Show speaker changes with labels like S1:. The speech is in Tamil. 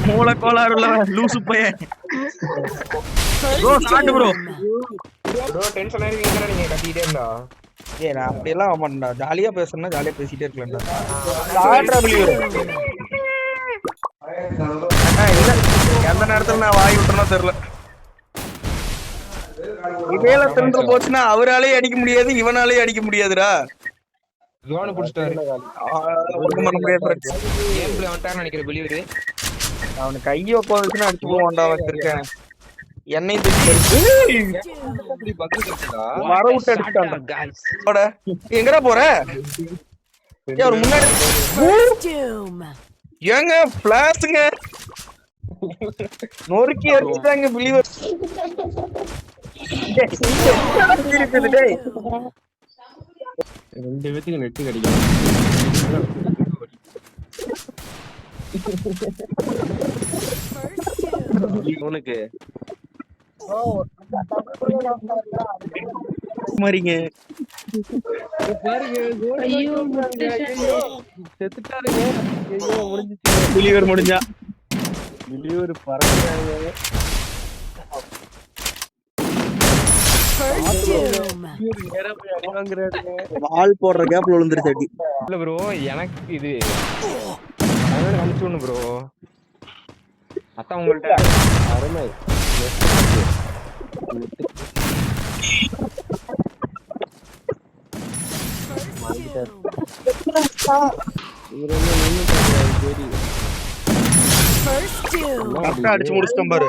S1: மூளை கோளாறு இல்ல லூசு பையன். Bro start bro.
S2: Bro tension ஆயிருவீங்கடா நீங்க கத்திட்டே இருந்தா.
S1: ஏய் நான் அப்படி எல்லாம் ஆமாண்டா. ஜாலியா பேசணும்னா ஜாலியா பேசிட்டே இருக்கலாம்டா. Start believer. இல்ல எந்த நேரத்துல நான் வாய் விட்டுறனோ தெரியல. இதேல தின்று போச்சுன்னா அவராலேயே அடிக்க முடியாது, இவனாலேயே அடிக்க முடியாதுடா.
S2: ஜோன் புடிச்சிட்டாரு.
S1: ஒண்ணும் பண்ண முடியாது.
S2: கேம் பிளே வந்துட்டான்னு நினைக்கிறேன் பிலிவர்.
S1: அவனுக்கு கையை உட்காந்துச்சுன்னா அடிச்சு போவான்டா வச்சிருக்கேன். என்னை வர விட்டு அடிச்சுட்டான்டா. எங்கடா போற? ஒரு முன்னாடி ஏங்க பிளாஸ்ங்க நொறுக்கி அடிச்சுட்டாங்க பிலிவர்.
S2: ரெண்டு பேத்துக்கு நெட்டு கிடைக்கும்.
S1: உனக்கு மாரிங்க பிலிவர் முடிஞ்சா பிலிவர் பறக்கிறாங்க. வால் போடுற கேப்ல விழுந்துருச்சு அடி.
S2: இல்ல ப்ரோ எனக்கு இது அனுப்பிச்சு ப்ரோ. அதான் உங்கள்ட்ட அருமை.
S1: அடிச்சு முடிச்சிட்டோம் பாரு.